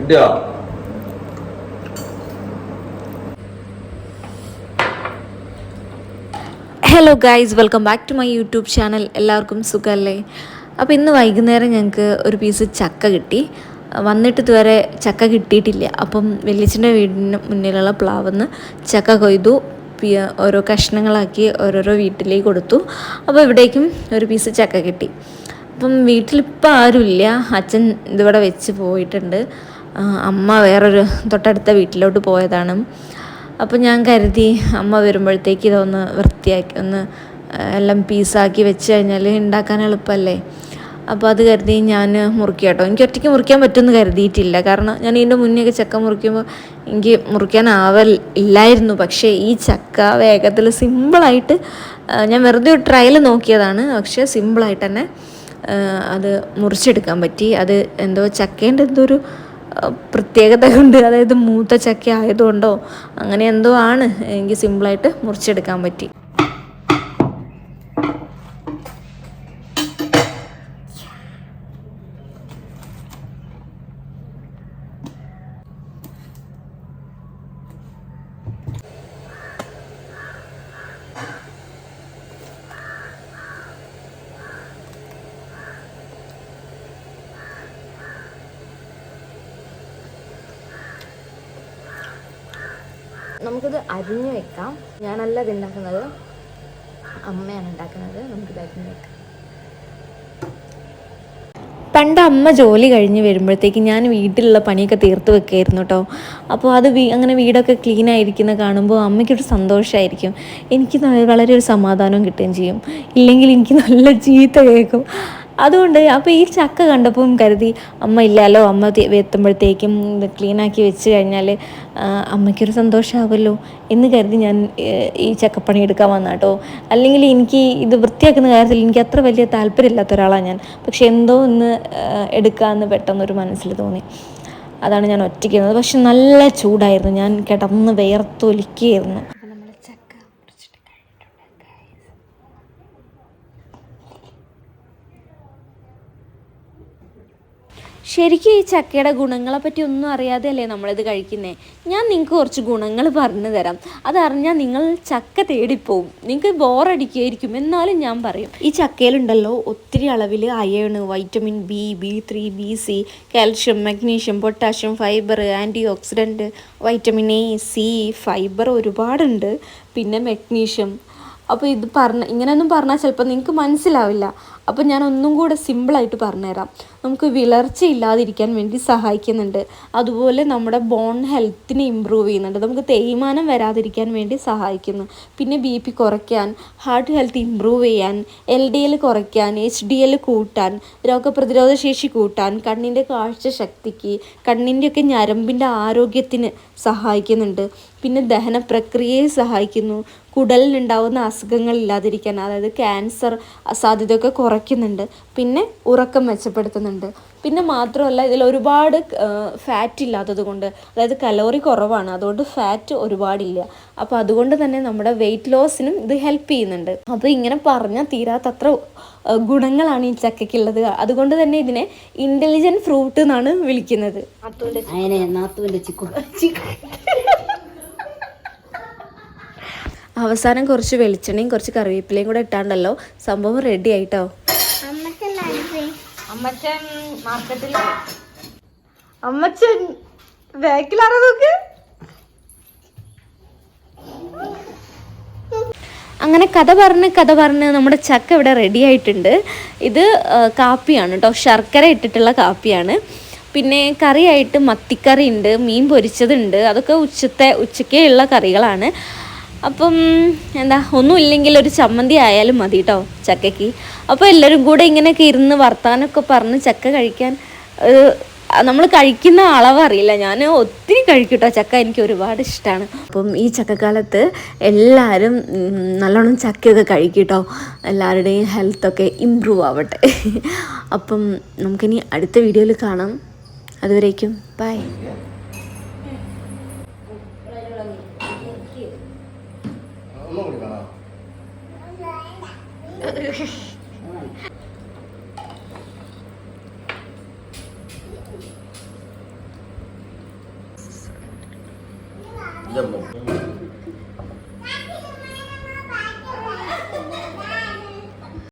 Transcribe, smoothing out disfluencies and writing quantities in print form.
Hello guys, welcome back to my YouTube channel. എല്ലാവർക്കും സുഖമല്ലേ? അപ്പോൾ ഇന്ന് വൈകുന്നേരം ഞങ്ങൾക്ക് ഒരു പീസ് ചക്ക കിട്ടി. വന്നിട്ട് ഇതുവരെ ചക്ക കിട്ടിയിട്ടില്ല. അപ്പം വലിയച്ഛൻ്റെ വീടിന് മുന്നിലുള്ള പ്ലാവെന്ന് ചക്ക കൊയ്തു ഓരോ കഷ്ണങ്ങളാക്കി ഓരോരോ വീട്ടിലേക്ക് കൊടുത്തു. അപ്പോൾ ഇവിടേക്കും ഒരു പീസ് ചക്ക കിട്ടി. അപ്പം വീട്ടിലിപ്പോൾ ആരുമില്ല. അച്ഛൻ ഇതിവിടെ വെച്ച് പോയിട്ടുണ്ട്. അമ്മ വേറൊരു തൊട്ടടുത്ത വീട്ടിലോട്ട് പോയതാണ്. അപ്പോൾ ഞാൻ കരുതി അമ്മ വരുമ്പോഴത്തേക്ക് ഇതൊന്ന് വൃത്തിയാക്കി എല്ലാം പീസാക്കി വെച്ച് കഴിഞ്ഞാൽ ഉണ്ടാക്കാൻ എളുപ്പമല്ലേ. അപ്പോൾ അത് കരുതി ഞാൻ മുറിക്കുക കേട്ടോ. എനിക്ക് ഒറ്റയ്ക്ക് മുറിക്കാൻ പറ്റുമെന്ന് കരുതിയിട്ടില്ല. കാരണം ഞാൻ ഇതിൻ്റെ മുന്നേയൊക്കെ ചക്ക മുറിക്കുമ്പോൾ എനിക്ക് മുറിക്കാനാവില്ലായിരുന്നു. പക്ഷേ ഈ ചക്ക വേഗത്തിൽ സിമ്പിളായിട്ട് ഞാൻ വെറുതെ ഒരു ട്രയൽ നോക്കിയതാണ്. പക്ഷേ സിമ്പിളായിട്ട് തന്നെ അത് മുറിച്ചെടുക്കാൻ പറ്റി. അത് എന്തോ ചക്കേൻ്റെ എന്തോ ഒരു പ്രത്യേകത കൊണ്ട്, അതായത് മൂത്ത ചക്ക ആയതുകൊണ്ടോ അങ്ങനെ എന്തോ ആണ് എനിക്ക് സിമ്പിളായിട്ട് മുറിച്ചെടുക്കാൻ പറ്റി. നമുക്കിത് അരിഞ്ഞു വെക്കാം. ഞാനല്ല ഇത് ഉണ്ടാക്കുന്നത്, അമ്മയാണ് ഉണ്ടാക്കുന്നത്. നമുക്കിത് അരിഞ്ഞു വെക്കാം. പണ്ട് അമ്മ ജോലി കഴിഞ്ഞ് വരുമ്പോഴത്തേക്ക് ഞാൻ വീട്ടിലുള്ള പണിയൊക്കെ തീർത്ത് വെക്കായിരുന്നു കേട്ടോ. അപ്പോൾ അത് അങ്ങനെ വീടൊക്കെ ക്ലീൻ ആയിരിക്കുന്ന കാണുമ്പോൾ അമ്മയ്ക്കൊരു സന്തോഷമായിരിക്കും. എനിക്ക് വളരെ ഒരു സമാധാനം കിട്ടുകയും ചെയ്യും. ഇല്ലെങ്കിൽ എനിക്ക് നല്ല ചീത്ത കേൾക്കും. അതുകൊണ്ട് അപ്പോൾ ഈ ചക്ക കണ്ടപ്പം കരുതി അമ്മ ഇല്ലല്ലോ, അമ്മ എത്തുമ്പോഴത്തേക്കും ക്ലീനാക്കി വെച്ച് കഴിഞ്ഞാൽ അമ്മയ്ക്കൊരു സന്തോഷമാവുമല്ലോ എന്ന് കരുതി ഞാൻ ഈ ചക്കപ്പണി എടുക്കാൻ വന്ന കേട്ടോ. അല്ലെങ്കിൽ എനിക്ക് ഇത് വൃത്തിയാക്കുന്ന കാര്യത്തിൽ എനിക്ക് അത്ര വലിയ താല്പര്യമില്ലാത്ത ഒരാളാണ് ഞാൻ. പക്ഷെ എന്തോ ഒന്ന് എടുക്കാമെന്ന് പെട്ടെന്നൊരു മനസ്സിൽ തോന്നി. അതാണ് ഞാൻ ഒറ്റയ്ക്കുന്നത്. പക്ഷെ നല്ല ചൂടായിരുന്നു. ഞാൻ കിടന്ന് വിയർത്തൊലിക്കുകയായിരുന്നു. ശരിക്കും ഈ ചക്കയുടെ ഗുണങ്ങളെ പറ്റി ഒന്നും അറിയാതെ അല്ലേ നമ്മളിത് കഴിക്കുന്നത്. ഞാൻ നിങ്ങൾക്ക് കുറച്ച് ഗുണങ്ങൾ പറഞ്ഞു തരാം. അതറിഞ്ഞാൽ നിങ്ങൾ ചക്ക തേടിപ്പോവും. നിങ്ങൾക്ക് ബോറടിക്കുമായിരിക്കും, എന്നാലും ഞാൻ പറയും. ഈ ചക്കയിലുണ്ടല്ലോ ഒത്തിരി അളവിൽ iron, vitamin B3, B6, calcium, magnesium, potassium, fibre, antioxidant, vitamin A, C, fibre ഒരുപാടുണ്ട്. പിന്നെ മഗ്നീഷ്യം. അപ്പോൾ ഇത് ഇങ്ങനെയൊന്നും പറഞ്ഞാൽ ചിലപ്പോൾ നിങ്ങൾക്ക് മനസ്സിലാവില്ല. അപ്പോൾ ഞാൻ ഒന്നും കൂടെ സിമ്പിളായിട്ട് പറഞ്ഞുതരാം. നമുക്ക് വിളർച്ച ഇല്ലാതിരിക്കാൻ വേണ്ടി സഹായിക്കുന്നുണ്ട്. അതുപോലെ നമ്മുടെ ബോൺ ഹെൽത്തിനെ ഇമ്പ്രൂവ് ചെയ്യുന്നുണ്ട്. നമുക്ക് തേയ്മാനം വരാതിരിക്കാൻ വേണ്ടി സഹായിക്കുന്നു. പിന്നെ BP കുറയ്ക്കാൻ, ഹാർട്ട് ഹെൽത്ത് ഇമ്പ്രൂവ് ചെയ്യാൻ, LDL കുറയ്ക്കാൻ, HDL കൂട്ടാൻ, രോഗപ്രതിരോധ ശേഷി കൂട്ടാൻ, കണ്ണിൻ്റെ കാഴ്ച ശക്തിക്ക്, കണ്ണിൻ്റെയൊക്കെ ഞരമ്പിൻ്റെ ആരോഗ്യത്തിന് സഹായിക്കുന്നുണ്ട്. പിന്നെ ദഹന പ്രക്രിയയെ സഹായിക്കുന്നു. കുടലിനുണ്ടാവുന്ന അസുഖങ്ങൾ ഇല്ലാതിരിക്കാൻ, അതായത് ക്യാൻസർ സാധ്യതയൊക്കെ കുറയ്ക്കുന്നുണ്ട്. പിന്നെ ഉറക്കം മെച്ചപ്പെടുത്തുന്നുണ്ട്. പിന്നെ മാത്രമല്ല ഇതിൽ ഒരുപാട് ഫാറ്റ് ഇല്ലാത്തത് കൊണ്ട്, അതായത് കലോറി കുറവാണ്, അതുകൊണ്ട് ഫാറ്റ് ഒരുപാടില്ല. അപ്പോൾ അതുകൊണ്ട് തന്നെ നമ്മുടെ വെയിറ്റ് ലോസിനും ഇത് ഹെൽപ്പ് ചെയ്യുന്നുണ്ട്. അപ്പോൾ ഇങ്ങനെ പറഞ്ഞാൽ തീരാത്തത്ര ഗുണങ്ങളാണ് ഈ ചക്കയ്ക്കുള്ളത്. അതുകൊണ്ട് തന്നെ ഇതിനെ ഇൻ്റലിജൻറ്റ് ഫ്രൂട്ട് എന്നാണ് വിളിക്കുന്നത്. അവസാനം കുറച്ച് വെളിച്ചെണ്ണയും കുറച്ച് കറിവേപ്പിലയും കൂടെ ഇട്ടാണ്ടല്ലോ സംഭവം റെഡി ആയിട്ടോ. അമ്മച്ചൻ മാർക്കറ്റിൽ, അമ്മച്ചൻ ബാക്കിലാറ നോക്ക്. അങ്ങനെ കഥ പറഞ്ഞ് നമ്മുടെ ചക്ക ഇവിടെ റെഡി ആയിട്ടുണ്ട്. ഇത് കാപ്പിയാണ് കേട്ടോ, ശർക്കര ഇട്ടിട്ടുള്ള കാപ്പിയാണ്. പിന്നെ കറിയായിട്ട് മത്തിക്കറി ഉണ്ട്, മീൻ പൊരിച്ചതുണ്ട്. അതൊക്കെ ഉച്ചക്കേ ഉള്ള കറികളാണ്. അപ്പം ഒന്നുമില്ലെങ്കിൽ ഒരു ചമ്മന്തി ആയാലും മതി കേട്ടോ ചക്കയ്ക്ക്. അപ്പോൾ എല്ലാവരും കൂടെ ഇങ്ങനെയൊക്കെ ഇരുന്ന് വർത്താനമൊക്കെ പറഞ്ഞ് ചക്ക കഴിക്കാൻ, നമ്മൾ കഴിക്കുന്ന അളവറിയില്ല. ഞാൻ ഒത്തിരി കഴിക്കും കേട്ടോ ചക്ക, എനിക്ക് ഒരുപാട് ഇഷ്ടമാണ്. അപ്പം ഈ ചക്കക്കാലത്ത് എല്ലാവരും നല്ലോണം ചക്കയൊക്കെ കഴിക്കും കേട്ടോ. എല്ലാവരുടെയും ഹെൽത്തൊക്കെ ഇമ്പ്രൂവ് ആവട്ടെ. അപ്പം നമുക്കിനി അടുത്ത വീഡിയോയിൽ കാണാം. അതുവരേക്കും ബൈ. ജമ്മു